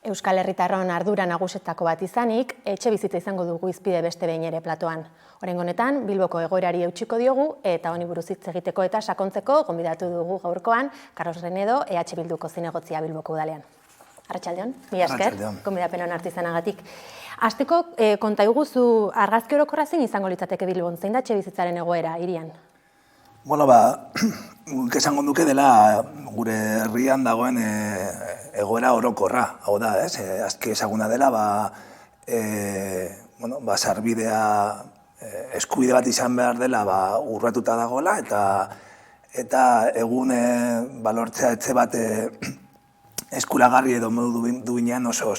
Euskal Herritarron ardura nagusetako bat izanik, etxe bizitza izango dugu izpide beste behin ere platoan. Oraingo honetan, Bilboko egoerari eutsiko diogu eta honi buruz hitz egiteko eta sakontzeko gonbidatu dugu gaurkoan Carlos Renedo, EH Bilduko zinegotzia Bilboko udalean. Arratsaldeon, mila esker, gonbidapen hartu izanagatik. Hasteko konta iguzu argazki orokorra zein izango litzateke Bilbon, zein da etxe bizitzaren egoera hirian? Bueno, esango nuke dela gure herrian dagoen egoera orokorra, hau da, azki ezaguna dela, sarbidea eskubide bat izan behar dela urratuta dagoela, eta egun balortzea etxe bat eskuragarri edo modu duinean oso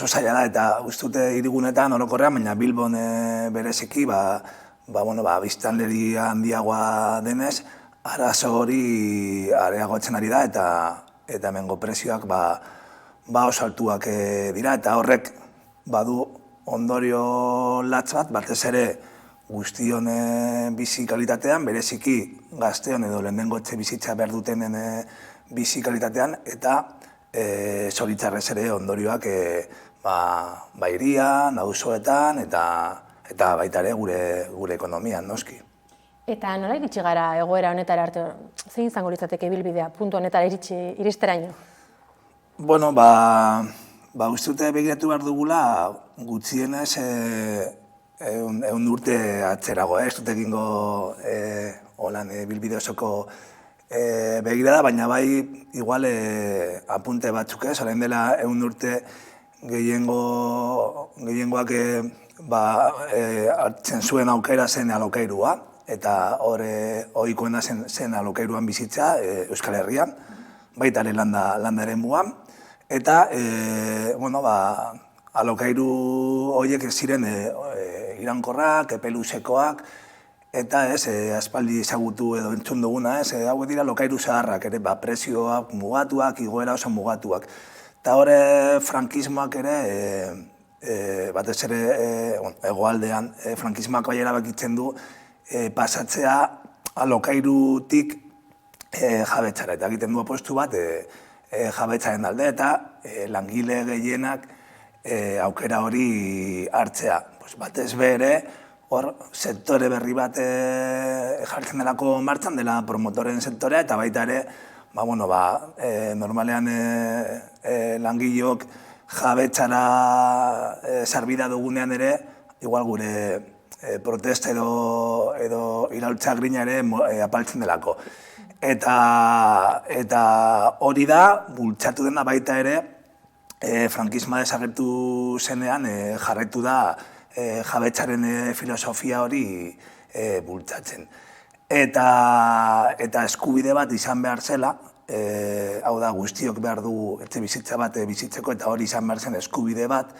zaila da, eta ustute hirigunetan orokorrean, baina Bilbon bereziki, biztanleria handiagoa denez, arazo hori areagotzen ari da, eta hemengo prezioak oso altuak dira, eta horrek badu ondorio latz bat, batez ere guztion bizi kalitatean, bereziki gazteon edo lehenengo etxe bizitza behar dutenen bizi kalitatean, eta zoritxarrez ere ondorioak hirian, auzoetan, eta baita ere gure ekonomian, noski. Eta nola iritsi gara egoera honetara arte, zein izango litzateke ibilbidea, puntu honetara iristeraino? Bueno, uste dute begiratu behar dugula gutxienez ehun urte atzerago, ez dut egingo holan ibilbide osoko begirada, baina bai igual apunte batzuk ez, orain dela ehun urte gehiengoak hartzen zuen aukera zen alokairua, eta ohikoena zen alokairuan bizitza Euskal Herrian, baita ere landa eremuan, eta alokairu horiek ziren iraunkorrak, epe luzekoak, eta aspaldi ezagutu edo entzun duguna, hauek dira alokairu zaharrak, prezioak mugatuak, igoera oso mugatuak. Eta hori frankismoak ere, batez ere hegoaldean, frankismoak bai erabakitzen du pasatzea alokairutik jabetzara, eta egiten du apostu bat jabetzaren alde, eta langile gehienak aukera hori hartzea. Batez bere, hor sektore berri bat jartzen delako martxan dela promotoren sektorea, eta baita ere, normalean langileok jabetzara sarbida dugunean ere, igual gure protesta edo iraultza grina ere apaltzen delako. Eta hori da, bultzatu dena baita ere, frankismoa desagertu zenean jarraitu da jabetzaren filosofia hori bultzatzen. Eta eskubide bat izan behar zela, hau da, guztiok behar du etxe bizitza bat bizitzeko, eta hori izan behar zen eskubide bat,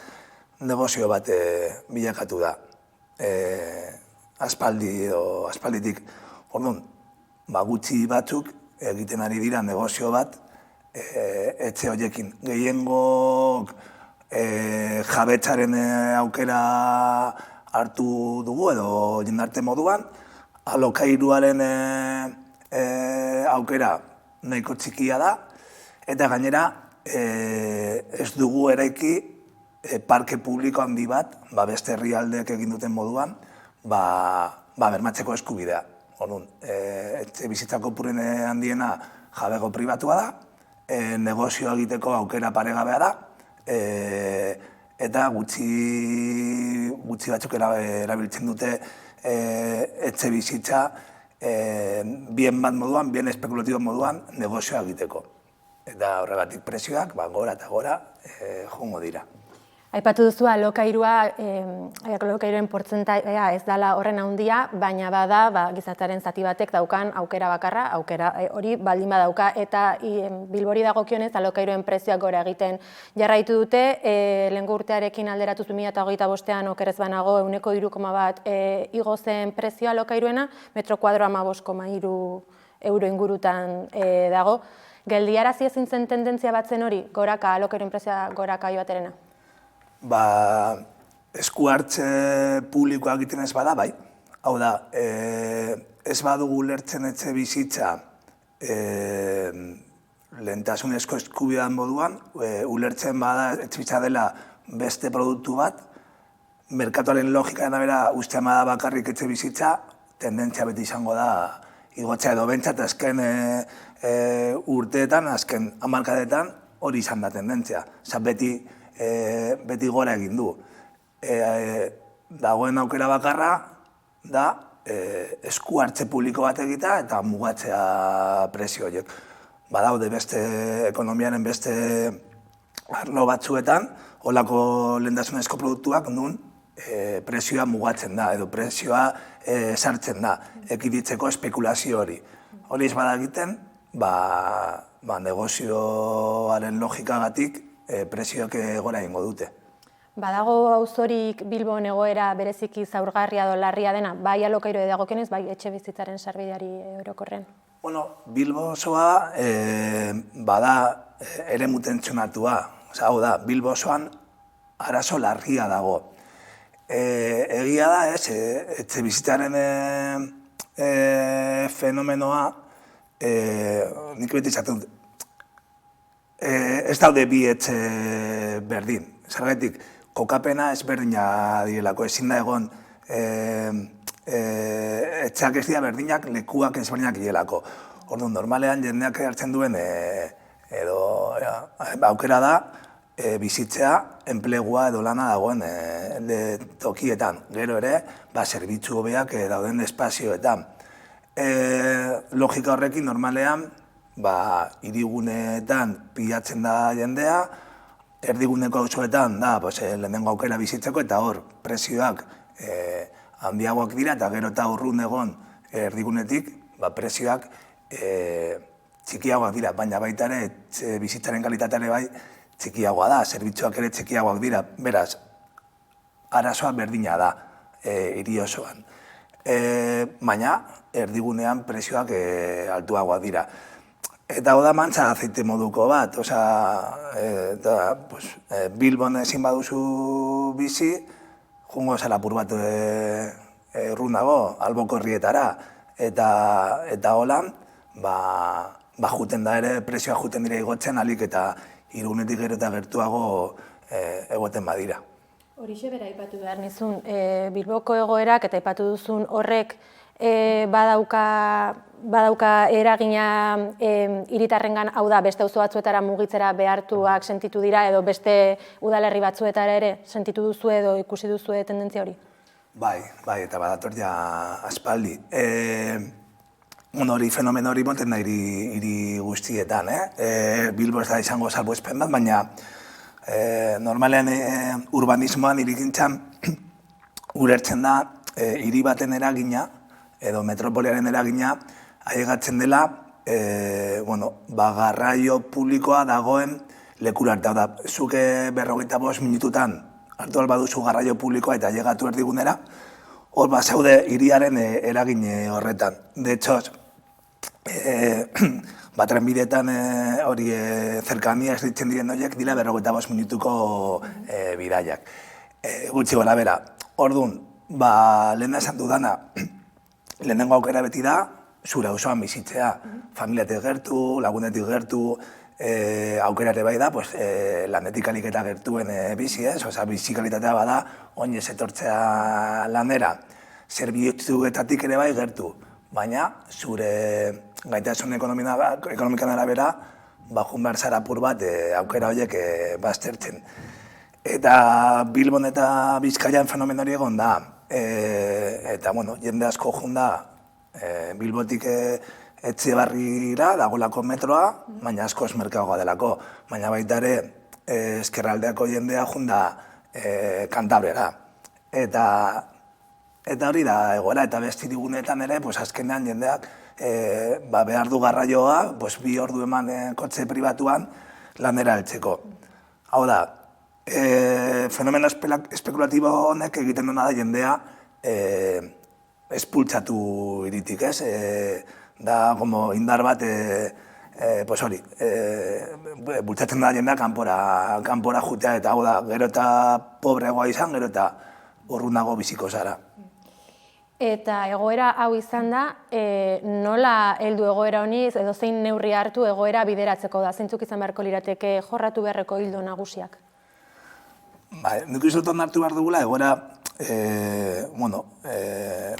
negozio bat bilakatu da. Aspalditik, orduan, gutxi batzuk egiten ari dira negozio bat etxe horiekin. Gehiengok jabetzaren aukera hartu dugu edo jendarte moduan, alokairuaren aukera nahiko txikia da, eta gainera ez dugu eraiki parke publiko handi bat, beste herrialdeek egin duten moduan, bermatzeko eskubidea. Etxe bizitzako kopuruen handiena jabego pribatua da, negozio egiteko aukera paregabea da, eta gutxi batzuk erabiltzen dute etxe bizitza bien bat moduan, bien espekulatibo moduan negozioa egiteko. Eta horregatik prezioak gora eta gora joango dira. Aipatu duzu alokairuen portzentaia ez dela horren handia, baina bada gizartearen zati batek daukan aukera bakarra, aukera hori baldin badauka, eta Bilbori dagokionez alokairuen prezioak gora egiten jarraitu dute, lehengo urtearekin alderatu 2025an okerrez banago 3,1 igo zen prezioa alokairuena, metro kuadroa 15,3 euro ingurutan dago. Geldiarazi ezin zen tendentzia bat zen hori, alokairuen prezioa goraka joaterena? Esku hartze publikoa egiten ez bada, bai. Hau da, ez badugu lertzen etxe bizitza lehentasunezko eskubidean moduan, ulertzen bada etxebizitza dela beste produktu bat, merkatuaren logikaren arabera uste da bakarrik etxebizitza, tendentzia beti izango da igotzea edo bentsat azken urteetan, azken hamarkadetan hori izan da tendentzia. Beti gora egin du. Dagoen aukera bakarra da esku hartze publiko bat egitea eta mugatzea prezio horiek. Badaude beste ekonomiaren beste arlo batzuetan, holako lehentasunezko produktuak nun prezioa mugatzen da, edo prezioa sartzen da, ekiditzeko espekulazio hori. Hori ez bada egiten, negozioaren logikagatik prezioak gora egingo dute. Badago auzorik Bilbon egoera bereziki zaurgarria edo larria dena, bai alokairu dagokionez, bai etxebizitzaren sarbideari orokorrean? Bilbo osoa bada eremu tentsionatua, hau da, Bilbo osoan arazo larria dago. Egia da, etxebizitzaren fenomenoa, nik beti izaten dut, ez daude bi etxe berdin. Zergatik, kokapena ezberdina direlako, ezin da egon etxeak ez dira berdinak, lekuak ezberdinak direlako. Orduan, normalean jendeak hartzen duen aukera da bizitzea, enplegua edo lana dagoen tokietan. Gero ere, zerbitzu hobeak dauden espazioetan. Logika horrekin, normalean, hiriguneetan pilatzen da jendea, erdiguneko auzoetan da lehenengo aukera bizitzeko eta hor prezioak handiagoak dira eta gero eta urrun egon erdigunetik prezioak txikiagoak dira, baina baita ere bizitzaren kalitatea bai txikiagoa da, zerbitzuak ere txikiagoak dira, beraz, arazoa berdina da hiri osoan. Baina erdigunean prezioak altuagoak dira. Eta hau da mantza azeite moduko bat, Bilbon ezin baduzu bizi, jungo salapur bat urrunago, alboko herrietara. Eta holan, juten da ere, prezioa juten dira igotzen, alik eta irunetik gero eta gertuago egoten badira. Horixe bera aipatu behar nizun, Bilboko egoerak eta aipatu duzun horrek badauka eragina hiritarrengan, hau da, beste auzo batzuetara mugitzera behartuak sentitu dira edo beste udalerri batzuetara ere sentitu duzu edo ikusi duzu tendentzia hori? Bai, eta badator ja aspaldi. Hori fenomen hori moten da hiri guztietan. Bilbo ez da izango salbuespen bat, baina normalean urbanismoan, hirigintzan, ulertzen da hiri baten eragina, edo metropoliaren eragina, ailegatzen dela, garraio publikoa dagoen lekura arte. Da, zuke 45 minututan hartu albaduzu garraio publikoa eta ailegatu erdigunera, hor zaude hiriaren eragin horretan. De hecho, trenbideetan hori zerkania ez ditzen diren horiek dira 45 minutuko bidaiak. Gutxi gora bera. Orduan, lehen esan dudana, lehenengo aukera beti da, zure auzoan bizitzea. Familiatik gertu, lagunetik gertu, aukera ere bai da, lanetik alik eta gertuen bizi, bizi kalitatea bada, oinez etortzea lanera, zerbitzuetatik ere bai gertu. Baina, zure gaitasun ekonomikan arabera, jun behar zara apur bat aukera horiek baztertzen. Eta Bilbon eta Bizkaian fenomen hori egon da. Eta, jende asko jun da Bilbotik Etxebarrira, dagolako metroa, baina asko esmerkagoa delako. Baina baita ere, ezkerraldeako jendea jun da Kantabrera. Eta hori da egoera, eta beste hiriguneetan ere, azkenean jendeak behar du garraioa, 2 ordu eman kotxe pribatuan lanera heltzeko. Hau da, fenomeno espekulatibo honek egiten duena da jendea espultsatu hiritik, ez? Da, como indar bat, hori, bultzatzen da jendea kanpora jutea, eta hau da, gero eta pobregoa izan, gero eta urrunago biziko zara. Eta egoera hau izan da, nola heldu egoera honi, edo zein neurri hartu egoera bideratzeko da, zeintzuk izan beharko lirateke jorratu beharreko hildo nagusiak? Nik uste dut onartu behar dugula, egoera,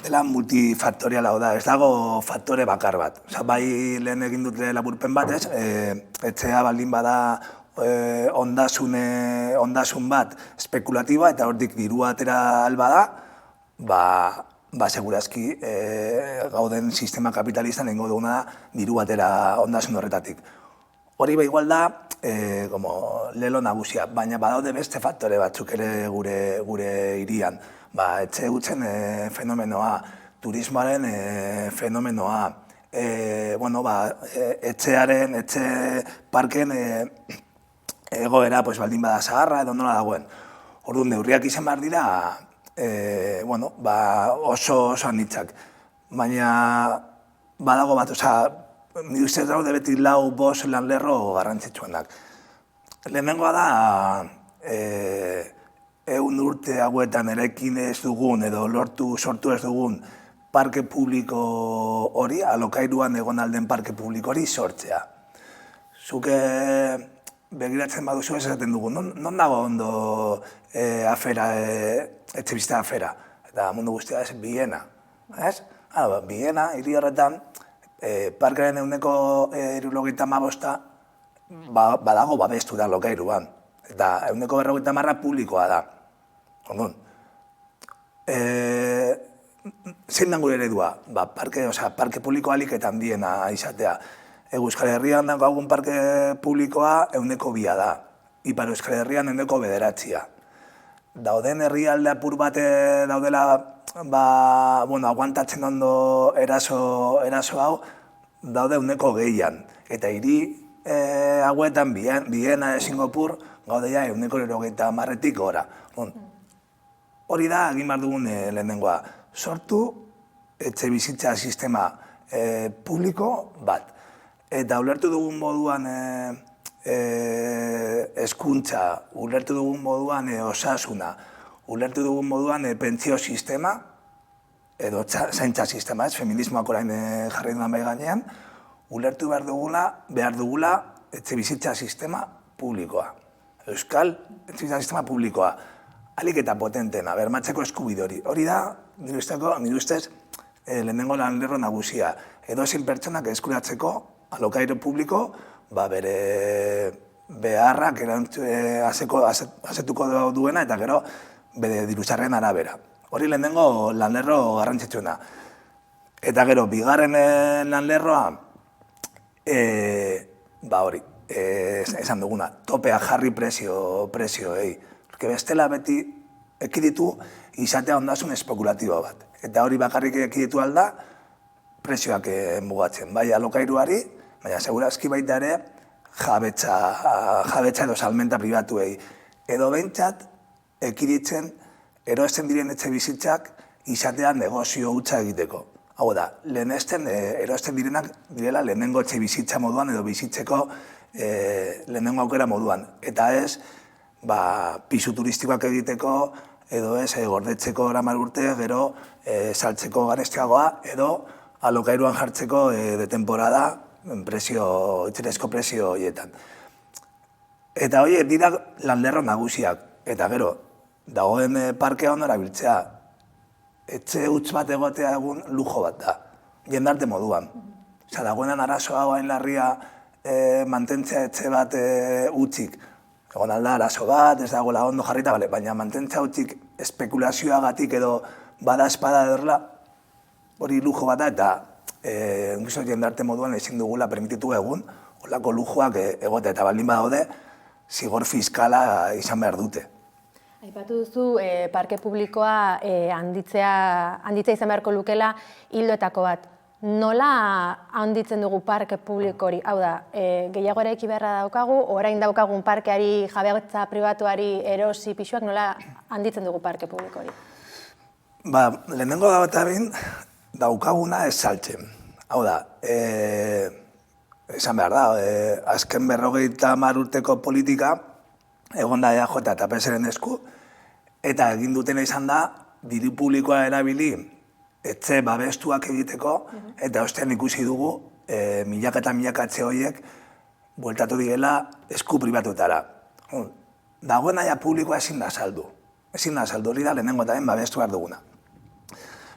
dela multifaktoriala da, ez dago faktore bakar bat. Osa, bai lehen egin dute laburpen bat, ez? Etxea baldin bada ondasun bat espekulatiba eta hortik dirua atera alba da, segurazki gauden sistema kapitalistan egingo duguna diru atera ondasun horretatik. Hori igual da, lelo nagusia, baina badaude beste faktore batzuk ere gure hirian. Etxe hutzen fenomenoa, turismoaren fenomenoa, etxe parken egoera baldin bada zaharra edo nola dagoen. Orduan, neurriak izan behar dira, oso anitzak. Baina badago bat, nire ustez daude beti 4-5 lanlerro garrantzitsuenak. Lehenengoa da, 100 urte hauetan erekin ez dugun edo sortu ez dugun parke publiko hori, alokairuan egon alden parke publiko hori sortzea. Zuke begiratzen baduzu ez esaten dugu, non dago ondo etxebizitza afera? Eta mundu guztia ez, Viena. Viena, hiri horretan, parkaren 175 badago babestu da lokairuan. Eta 150 publikoa da. Orduan, zein den gure eredua? Parke publikoa alik eta handiena izatea. Euskal Herrian daukagun parke publikoa 102 da. Ipar Euskal Herrian 109. Dauden herrialde apur bat daudela, aguantatzen ondo eraso hau, daude 100. Eta hiri hauetan, Viena, Singapur, gaudeia 190tik gora. Hori da, egin behar dugun lehenengoa. Sortu etxe bizitza sistema publiko bat. Eta ulertu dugun moduan hezkuntza, ulertu dugun moduan osasuna, ulertu dugun moduan pentsio sistema, edo zaintza sistema, feminismoak orain jarri duan bai gainean, ulertu behar dugula etxe bizitza sistema publikoa. Euskal etxe bizitza sistema publikoa. Alik eta potentena, bermatzeko eskubide hori. Hori da, nire ustez, lehenengo lanlerro nagusia. Edozein pertsonak eskuratzeko alokairu publiko, bere beharrak asetuko duena eta gero bere diruzarren arabera. Hori lehenengo lanlerro garrantzitsuena. Eta gero, bigarren lanlerroa, hori, esan duguna, topea jarri prezioei. Bestela beti ekiditu izatea ondasun espekulatibo bat. Eta hori bakarrik ekiditu alda, prezioak mugatzen. Bai alokairuari, baina segurazki baita ere jabetza edo salmenta pribatuei. Edo behintzat, ekiditzen erosten diren etxe bizitzak izatea negozio hutsa egiteko. Hau da, erosten direnak direla lehenengo etxe bizitza moduan edo bizitzeko lehenengo aukera moduan. Eta ez, pisu turistikoak egiteko, edo ez, gordetzeko eraman urte, gero saltzeko garestiagoa, edo alokairuan jartzeko de temporada itxerezko prezio horietan. Eta horiek dira lanlerro nagusiak. Eta gero, dagoen parkea ondo erabiltzea, etxe huts bat egotea egun lujo bat da, jendarte moduan. Dagoenan arazoa hain larria mantentzea etxe bat hutsik. Egon alda arazo bat, ez dagoela ondo jarrita, baina mantentzea hutsik espekulazioagatik edo bada espada edorla, hori lujo bat da, eta jendarte moduan ezin dugula permititu egun, holako lujoak egote eta baldin badaude, zigor fiskala izan behar dute. Aipatu duzu, parke publikoa handitzea izan beharko lukela hildoetako bat. Nola handitzen dugu parke publiko hori? Hau da, gehiago eraiki beharra daukagu, orain daukagun parkeari, jabetza pribatuari erosi pisuak, nola handitzen dugu parke publiko hori? Lehenengo da eta behin, daukaguna ez saltzen. Hau da, esan behar da, azken 50 urteko politika, egon da EAJ eta PSren esku, eta egin dutena izan da, diru publikoa erabili etxe babestuak egiteko, eta ostean ikusi dugu, milaka eta milaka etxe horiek bueltatu direla esku pribatuetara. Dagoen aia publikoa ezin da saldu. Ezin da saldu, hori da lehenengo eta babestu behar duguna.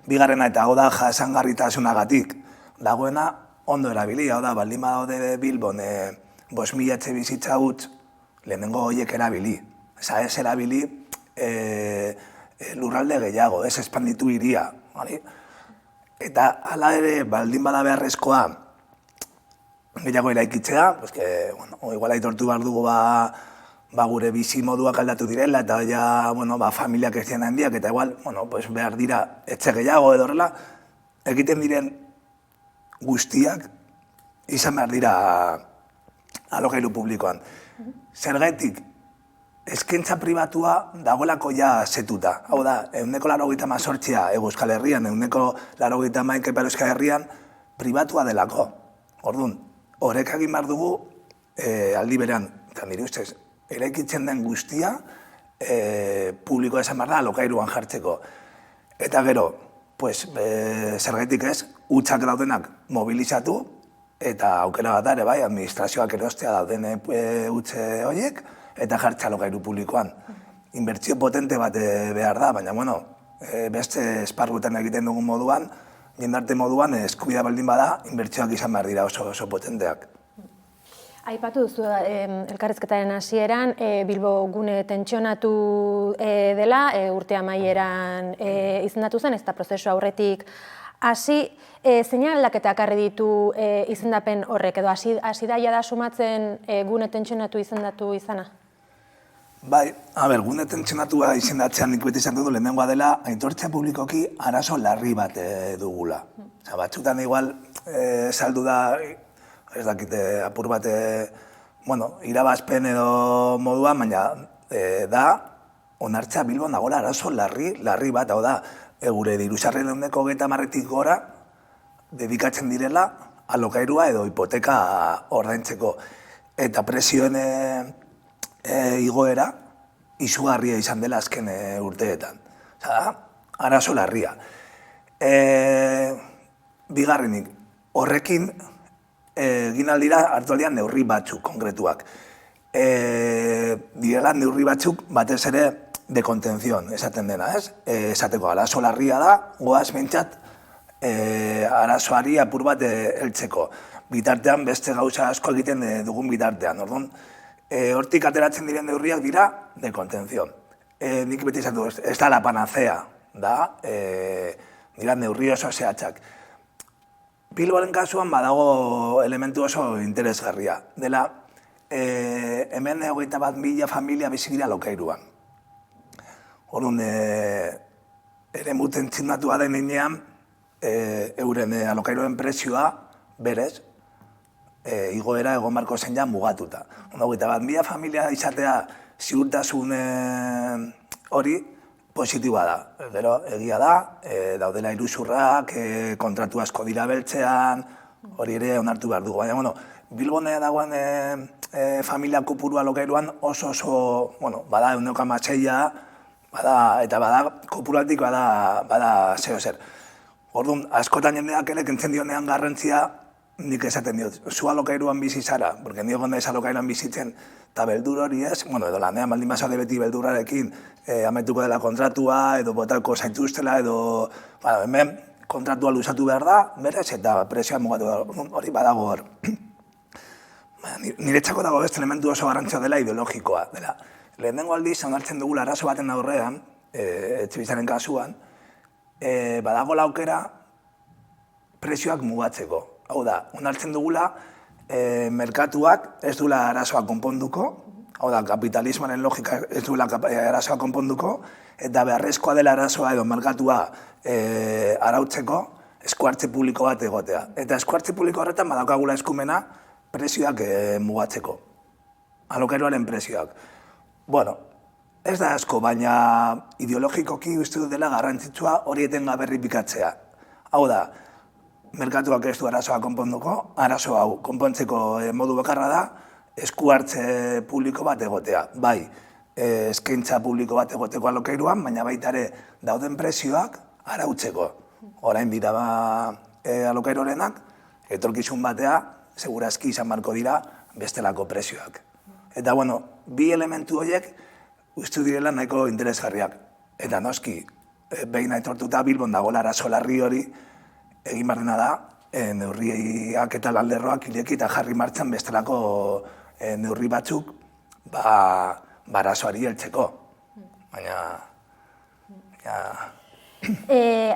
Bigarrena eta hau da jasangarritasunagatik. Dagoena ondo erabili, hau da, baldin badaude Bilbon 5.000 etxe bizitza huts, lehenengo horiek erabili. Ez erabili lurralde gehiago, ez espanditu hiria. Eta hala ere, baldin bada beharrezkoa, gehiago eraikitzea, igual aitortu behar dugu gure bizi moduak aldatu direla, eta familiak ez dian handiak, eta igual behar dira etxe gehiago edo horrela, egiten diren guztiak izan behar dira alokairu publikoan. Zergatik, eskaintza pribatua dagoelako ja zetuta. Hau da, 198 Euskal Herrian, 198 Ipar Euskal Herrian, pribatua delako. Orduan, horrek egin behar dugu aldi berean, eta nire ustez, eraikitzen den guztia publikoa esan behar da alokairuan jartzeko. Eta gero, zergatik ez, hutsak daudenak mobilizatu, eta aukera bat ere bai, administrazioak erostea dauden hutse horiek, eta jartza alokairu publikoan. Inbertsio potente bat behar da, baina beste esparruetan egiten dugun moduan, jendarte moduan eskubidea baldin bada, inbertsioak izan behar dira oso potenteak. Aipatu duzu elkarrizketaren hasieran, Bilbo gune tentsionatu dela, urte amaieran izendatu zen, ez da prozesu aurretik hasi, zein aldaketak ekarri ditu izendapen horrek, edo hasi daia da sumatzen gune tentsionatu izendatu izana? Bai, gune tentsionatua izendatzean nik beti izan dut lehenengoa dela, aitortzea publikoki arazo larri bat dugula. Batzutan igual saldu da, ez dakite apur bat, irabazpen edo moduan, baina da, onartzea Bilbon dagoela arazo larri bat, hau da, gure dirusarren 130 gora dedikatzen direla alokairua edo hipoteka ordaintzeko. Eta presioen igoera izugarria izan dela azken urteetan. Arazo larria. Bigarrenik, horrekin egin aldira hartu aldian neurri batzuk konkretuak. Direla neurri batzuk batez ere de contención, esaten dena, ez? Esateko, arazo larria da, goaz bentsat, arazoari apur bat heltzeko. Bitartean, beste gauza asko egiten dugun bitartean. Orduan, hortik ateratzen diren neurriak dira de contención. Nik beti esatu, ez da la panacea, da, dira neurri oso zehatzak. Bilboren kasuan badago elementu oso interesgarria. Dela, hemen 21.000 familia bizi dira alokairuan. Orduan, eremu tentsionatua den heinean, euren alokairuen prezioa berez, igoera egon barko zen ja mugatuta. 21.000 familia izatea ziurtasun hori positiboa da. Gero, egia da, daudela iruzurrak, kontratu asko dira beltzean, hori ere onartu behar dugu. Baina, Bilbonea dagoen familia kopuru alokairuan oso, bada 1,6, eta bada kopuratik bada zeo zer. Orduan, askotan jendeak ere kentzen dionean garrantzia nik esaten diot. Zu alokairuan bizi zara, porque nio gonda ez alokairuan bizitzen, eta beldur hori ez, edo lanean baldin bazaude beti beldurrarekin ametuko dela kontratua, edo botako zaituztela, edo hemen kontratua luzatu behar da, berez, eta presioa mugatu da, hori badago hor. Niretzako dago beste elementu oso garrantzia dela ideologikoa. Lehenengo aldiz, onartzen dugula arazo baten aurrean, etxebitzaren kasuan, badago aukera prezioak mugatzeko. Hau da, onartzen dugula, merkatuak ez duela arazoa konponduko, hau da, kapitalismoaren logika ez duela arazoa konponduko, eta beharrezkoa dela arazoa edo merkatua arautzeko eskuartze publiko bat egotea. Eta eskuartze publiko horretan badaukagula eskumena prezioak mugatzeko, alokairuaren prezioak. Bueno, ez da asko, baina ideologikoki uste dut dela garrantzitsua hori etengabe errepikatzea. Hau da, merkatuak ez du arazoa konponduko, arazo hau konpontzeko modu bakarra da, esku hartze publiko bat egotea. Bai, eskaintza publiko bat egoteko alokairuan, baina baita ere dauden prezioak arautzeko. orain dira alokairuarenak, etorkizun batea, segurazki izan barko dira bestelako prezioak. Eta, bueno, bi elementu horiek uste direla nahiko interesgarriak. Eta noski, behin aitortuta Bilbon dagoela arazo larri hori, egin behar dena da, neurriak eta lanlerroak ireki eta jarri martxan bestelako neurri batzuk arazoari heltzeko. Baina...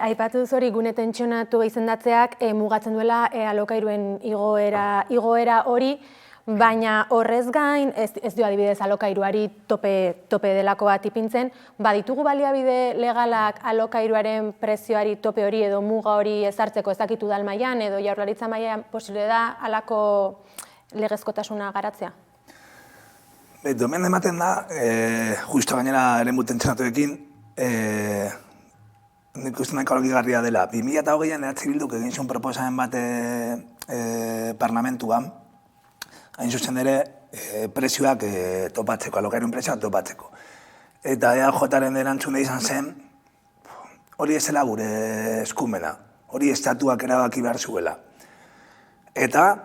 Aipatu duz hori gune tentsionatu izendatzeak mugatzen duela alokairuen igoera hori, baina horrez gain, ez du adibidez alokairuari tope delako bat ipintzen, baditugu baliabide legalak alokairuaren prezioari tope hori edo muga hori ezartzeko ez dakitu dal mailan edo Jaurlaritza mailan posible da halako legezkotasuna garatzea? Domen ematen da, justo gainera eremu tentsionatuekin, nik uste nahiko garria dela. 2008an EH Bilduk egin zuen proposamen bat parlamentuan, hain zuzen ere, prezioak topatzeko, alokairuen prezioak topatzeko. Eta EAJaren erantzune izan zen, hori ez zela gure eskumena, hori estatuak erabaki behar zuela. Eta,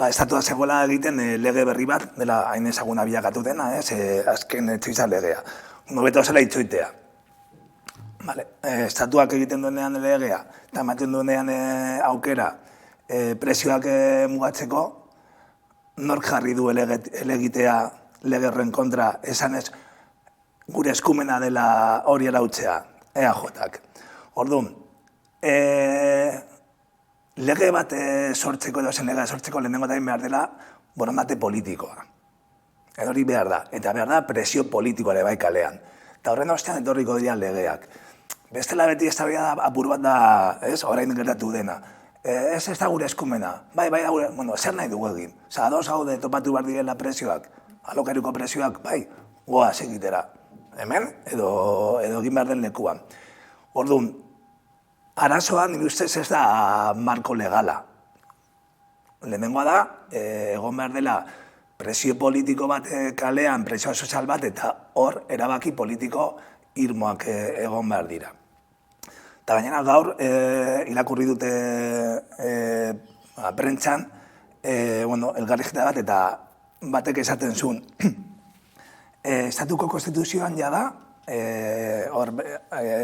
estatua zegoela egiten lege berri bat, dela hain ezaguna bilakatu dena, azken etxoiza legea. Nobeto zela itxoitea. Estatuak egiten duenean legea, eta ematen duenean aukera, prezioak mugatzeko, nork jarri du elegitea lege horren kontra, esanez gure eskumena dela hori arautzea, EAJak. Orduan, lege bat sortzeko edo zen lega sortzeko lehenengo eta behar dela borondate politikoa. Hori behar da, eta behar da presio politikoa ere bai kalean. Eta horren ostean etorriko dira legeak. Bestela beti ez da apur bat da, orain gertatu dena. Ez da gure eskumena, bai da gure, zer nahi dugu egin. Ados gaude topatu behar direla prezioak, alokairuko prezioak, bai, goaz egitera. Hemen, edo egin behar den lekuan. Orduan, arazoa nire ustez ez da marko legala. Lehenengoa da, egon behar dela presio politiko bat kalean, presio sozial bat, eta hor erabaki politiko irmoak egon behar dira. Eta gainera gaur, irakurri dute prentsan, elgarrizketa bat, eta batek esaten zuen. Estatuko konstituzioan jada,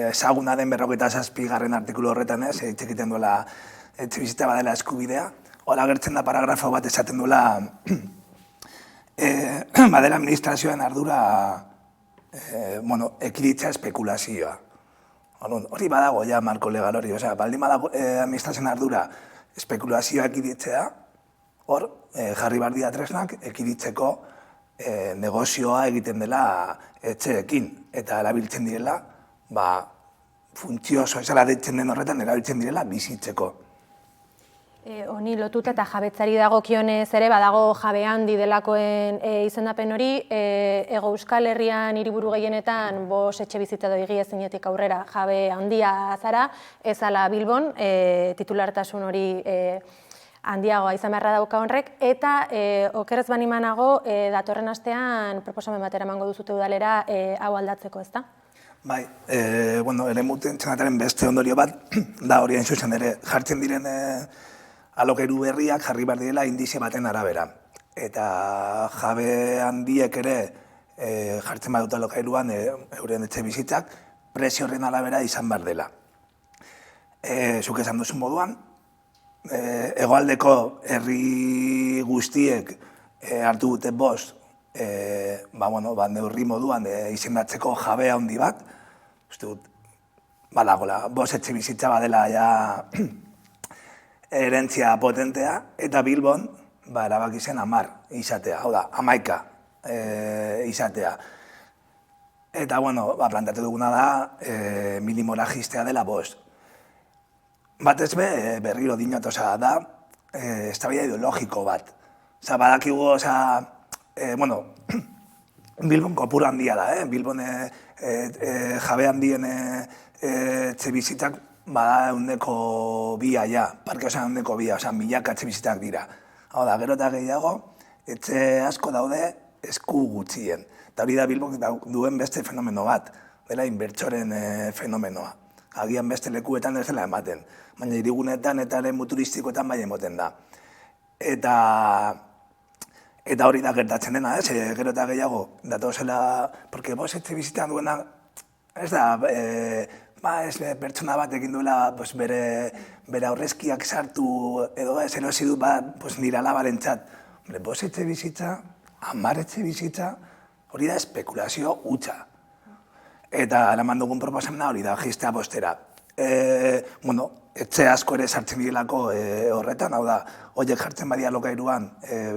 ezaguna den 47. artikulu horretan ez, egiten duela etxebizitza badela eskubidea, hor agertzen da paragrafo bat esaten duela badela administrazioen ardura ekiditza espekulazioa. Hori badago ja marko legal hori, baldin badago administrazioen ardura espekulazioa ekiditzea, hor jarri behar dira tresnak ekiditzeko negozioa egiten dela etxeekin eta erabiltzen direla, funtzio soziala deitzen den horretan erabiltzen direla bizitzeko. Honi lotuta eta jabetzari dagokionez ere, badago jabe handi delakoen izendapen hori, Hego Euskal Herrian hiriburu gehienetan 5 etxebizitza doi ezinetik aurrera jabe handia zara, ez ala Bilbon, titulartasun hori handiagoa izan beharra dauka horrek, eta okerrez banimanago datorren astean proposamen batera emango duzute udalera hau aldatzeko, ezta? Bai, eremu tentsionataren beste ondorio bat, da hori hain zuzen ere, jartzen diren alokairu berriak jarri behar direla indize baten arabera. Eta jabe handiek ere jartzen badut alokairuan euren etxe bizitzak, prezio horren arabera izan behar dela. Zuk esan duzun moduan, hegoaldeko herri guztiek hartu dute bost, neurri moduan izendatzeko jabe handi bat, uste dut, badagoela, bost etxe bizitza badela ja herentzia potentea, eta Bilbon erabaki zen 10 izatea, hau da, 11 izatea. Eta, plantatu duguna da, minimora jistea dela 5. Batez berriro dinot, da, eztabaida ideologiko bat. Badakigu, Bilbon kopuru handia da, Bilbon jabe handien etxebizitzak bada 102 ja, parke osan 102, milaka etxebizitzak dira. Hau da, gero eta gehiago, etxe asko daude esku gutxien. Eta hori da Bilbon duen beste fenomeno bat, dela inbertsoren fenomenoa. Agian beste lekuetan ez dela ematen, baina hirigunetan eta eremu turistikoetan bai ematen da. Eta hori da gertatzen dena, gero eta gehiago, datozela, porque bost etxe bizitan duena, ez da, pertsona bat egin duela bere aurrezkiak sartu edo erosi du nire alabarentzat. Bost etxe bizitza, 10 etxe bizitza, hori da espekulazio hutsa. Eta eraman dugun proposamena hori da, jistea bostera. Etxe asko ere sartzen direlako horretan, hau da, horiek jartzen badia alokairuan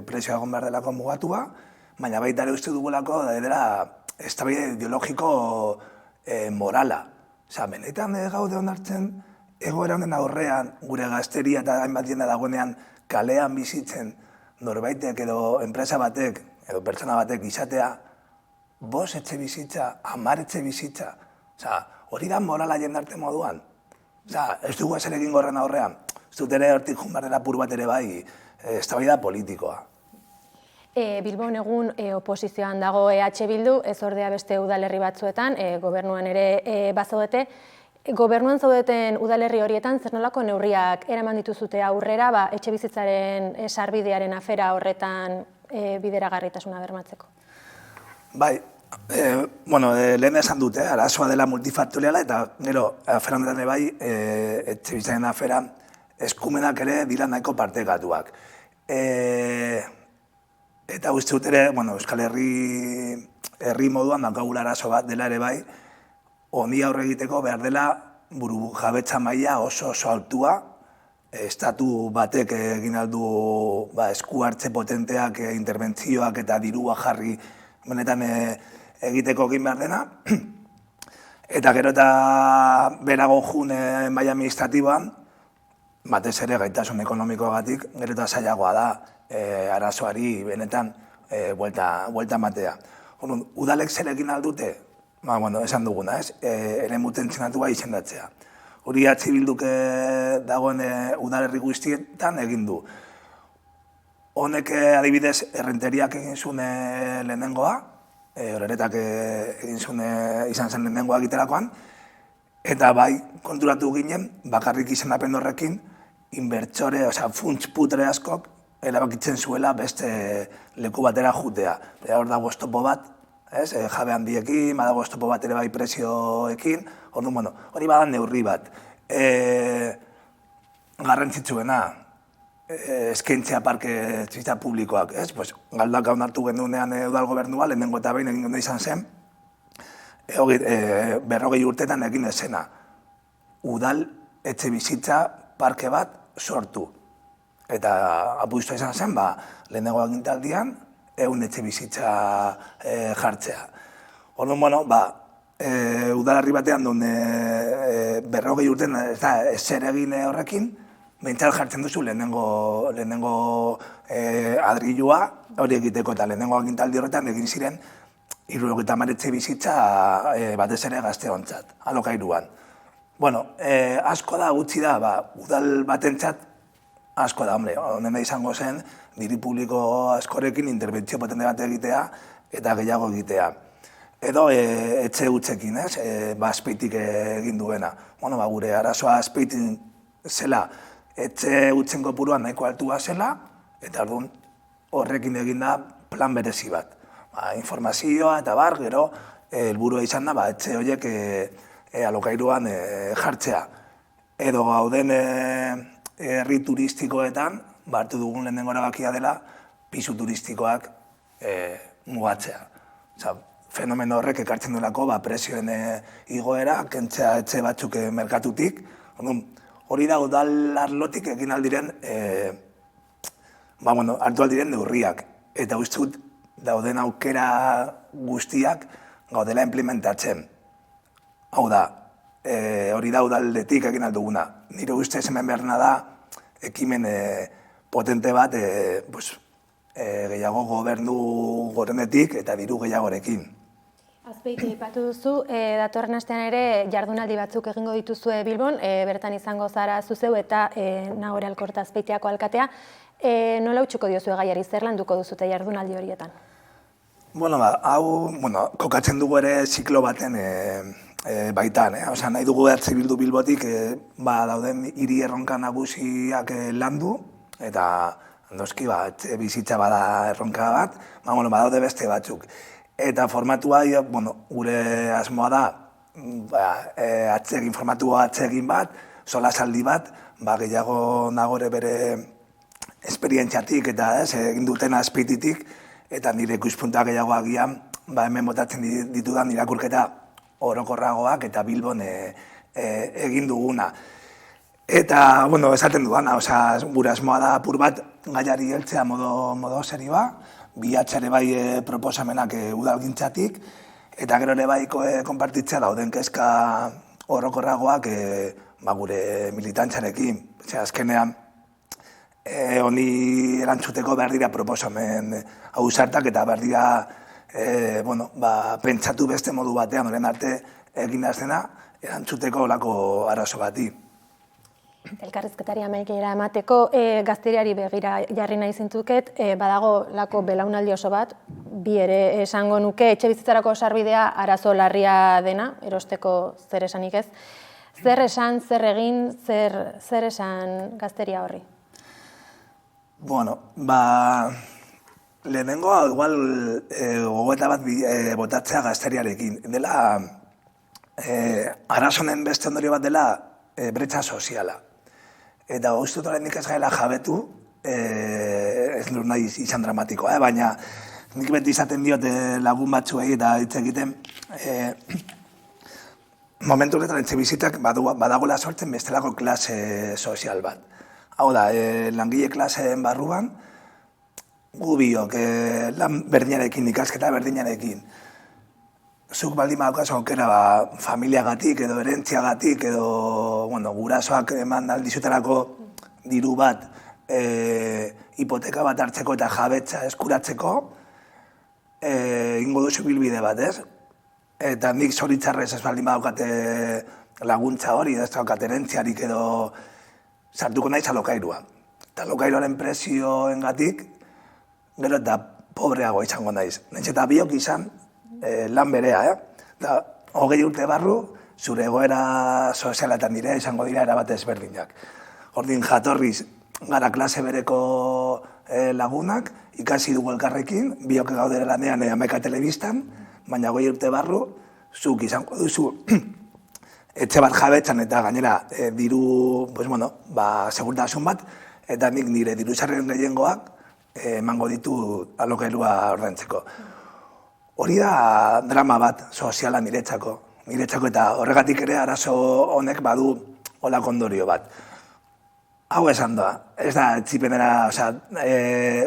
prezioa egon behar delako mugatua, baina baita ere uste dugulako dela eztabaida ideologiko morala. Osa, benetan gaude onartzen, egoera honen aurrean, gure gazteria eta hainbat jende dagoenean kalean bizitzen norbaitek edo enpresa batek edo pertsona batek izatea, 5 etxe bizitza, 10 etxe bizitza, hori da morala jendarte moduan. Ez dugu ezer egin gorren aurrean, ez dut ere hortik junbardela pur bat ere bai, eztabaida politikoa. Bilbon egun oposizioan dago EH Bildu, ez ordea beste udalerri batzuetan, gobernuan ere bazaudete. Gobernuan zaudeten udalerri horietan, zer nolako neurriak eraman dituzute aurrera, etxe bizitzaren sarbidearen afera horretan bideragarritasuna bermatzeko? Bai, lehen esan dute, arazoa dela multifaktoriala eta gero, afera honetan bai, etxe bizitzaren afera eskumenak ere dira nahiko partekatuak. Eta uste dut ere, Euskal Herri moduan daukagula arazo bat dela ere bai, honi aurre egiteko behar dela buru jabetza maila oso altua, estatu batek egin aldu esku hartze potenteak, interbentzioak eta dirua jarri benetan egiteko egin behar dena. Eta gero eta berago jun maila administratiboan, batez ere gaitasun ekonomikoagatik, gero eta zailagoa da arazoari benetan buelta ematea. Udalek zer egin aldute? Esan duguna, eremu tentsionatua izendatzea. Hori EH Bilduk dagoen udalerri guztietan egin du. Honek adibidez errenteriak egin zuen lehenengoa, horretak egin zuen izan zen lehenengoa egiterakoan, eta bai konturatu ginen, bakarrik izendapen horrekin, inbertsore, funts putre askok, erabakitzen zuela beste leku batera jutea. Hor dago estopo bat, jabe handiekin, badago estopo bat ere bai prezioekin, hori badan neurri bat. Garrantzitsuena, eskaintzea parke txista publikoak, galdak onartu gendunean udal gobernua, lehenengo eta behin egin gendu izan zen, 40 urtetan egin ezena, udal etxe bizitza parke bat sortu. Eta apuiztua izan zen, lehenengo agintaldian, 100 etxe bizitza jartzea. Orduan, udalarri batean, donde 40 urtean ezer egin horrekin, behintzat jartzen duzu lehenengo adrilua hori egiteko eta lehenengo agintaldi horretan egin ziren 70 etxe bizitza batez ere gazteontzat, alokairuan. Asko da, gutxi da, udal batentzat asko da, honena izango zen, diri publiko askorekin interbentzio potente bat egitea eta gehiago egitea. Edo etxe hutsekin, azpeitik egin duena. Gure arazoa azpeitin zela, etxe hutzen kopuruan nahiko altua zela, eta orduan horrekin egin da plan berezi bat. Informazioa eta gero helburua izan da, etxe horiek alokairuan jartzea. Edo gauden herri turistikoetan, hartu dugun lehenengo erabakia dela, pisu turistikoak mugatzea. Fenomeno horrek ekartzen duelako prezioen igoera, kentzea etxe batzuk merkatutik. Hori da udal arlotik egin aldiren, hartu aldiren neurriak. Eta uste dut dauden aukera guztiak gaudela implementatzen. Hau da, hori da udaldetik egin alduguna. Nire ustez hemen beharna da, ekimen potente bat gehiago gobernu gorenetik eta diru gehiagorekin. Azpeiti ipatu duzu, datorren astean ere jardunaldi batzuk egingo dituzue Bilbon, bertan izango zara zuzeu eta Nagore Alkorta Azpeitiako alkatea. Nola utzuko diozue gaiari, zer landuko duzute jardunaldi horietan? Hau, kokatzen dugu ere ziklo baten baitan, osea, nahi dugu Bildu Bilbotik dauden hiri erronka nagusiak landu, eta noski bizitza bada erronka bat, badaude beste batzuk. Eta formatua, gure asmoa da, formatua atsegin bat, solasaldi bat, gehiago nagore bere esperientziatik eta egin duten azpititik, eta nire ikuspunta gehiago agian, hemen botatzen ditudan irakurketa orokorragoak eta Bilbon egin duguna. Eta, esaten duana, gure asmoa da apur bat gaiari heltzea modo serioa, bilatzea bai proposamenak udalgintzatik, eta gero ere bai konpartitzea dauden kezka orokorragoak gure militantzarekin. Azkenean, honi erantzuteko behar dira proposamen ausartak eta behar dira pentsatu beste modu batean, horren arte egin dazena, erantzuteko olako arazo bati. Elkarrizketari amaikera emateko gazteriari begira jarri nahi zintuket, badago lako belaunaldi oso bat, bi ere esango nuke, etxe bizitzarako sarbidea arazo larria dena, erosteko zer esanik ez. Zer esan, zer egin, zer esan gazteria horri? Lehenengo, igual, gogoeta bat botatzea gazteriarekin. Dela, arazonen beste ondorio bat dela bretxa soziala. Eta uste dut oraindik ez gaela jabetu, ez dut nahi izan dramatikoa, baina nik beti izaten diot lagun batzuei eta hitz egiten, momentu honetan etxebizitzak badagoela sortzen bestelako klase sozial bat. Hau da, langile klaseen barruan, gu biok, lan berdinarekin, ikasketa berdinarekin. Zuk baldin badaukazu aukera familiagatik edo herentziagatik edo gurasoak eman aldizutarako diru bat hipoteka bat hartzeko eta jabetza eskuratzeko, ingo duzu bilbide bat, ez? Eta nik zoritzarrez ez baldin badaukate laguntza hori, ez daukat herentziarik edo sartuko naiz alokairua. Eta alokairuaren prezioengatik, gero eta pobreago izango naiz. Nahiz eta biok izan lan berea, eta 20 urte barru, zure egoera sozialetan dira, izango dira erabat ezberdinak. Ordin jatorriz, gara klase bereko lagunak, ikasi dugu elkarrekin, biok gaudera lanean Ameka Telebistan, baina 20 urte barru, zuk izango duzu etxe bat jabetzan eta gainera diru, segurtasun bat, eta nik nire diru sarreren gehiengoak emango ditu alokairua ordaintzeko. Hori da drama bat soziala niretzako eta horregatik ere arazo honek badu olako ondorio bat. Hau esan da, ez da txipenera,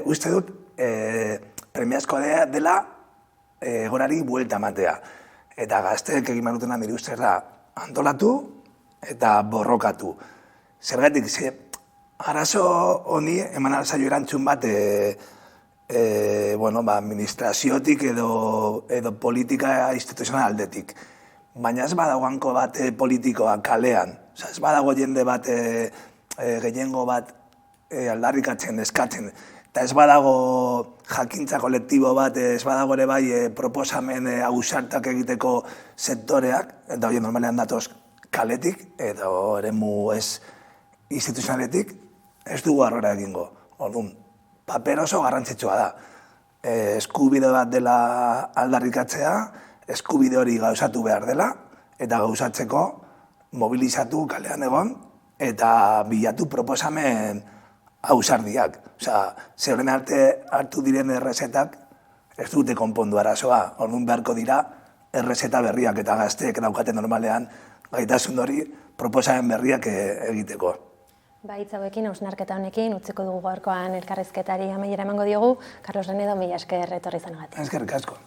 uste dut premiazko dela egorari buelta ematea. Eta gazteek egin manutena nire ustez da antolatu eta borrokatu. Zergatik, arazo honi eman alzaio erantzun bat administraziotik edo politika instituzional aldetik. Baina ez badago hanko bat politikoa kalean, ez badago jende bat, gehiengo bat aldarrikatzen, eskatzen, eta ez badago jakintza kolektibo bat, ez badago ere bai proposamen ausartak egiteko sektoreak, eta hori normalean datoz kaletik, eta eremu ez instituzionaletik, ez dugu arrora egingo. Orduan, paper oso garrantzitsua da. Eskubide bat dela aldarrikatzea, eskubide hori gauzatu behar dela, eta gauzatzeko mobilizatu kalean egon, eta bilatu proposamen ausardiak. Ze horren arte hartu diren errezetak ez dute konpondu arazoa. Orduan beharko dira errezeta berriak eta gazteek daukaten normalean gaitasun hori proposamen berriak egiteko. Hitz hauekin, hausnarketa honekin, utziko dugu gaurkoan elkarrizketari amaiera emango diogu. Carlos Renedo, mila esker etorri izanagatik. Eskerrik asko.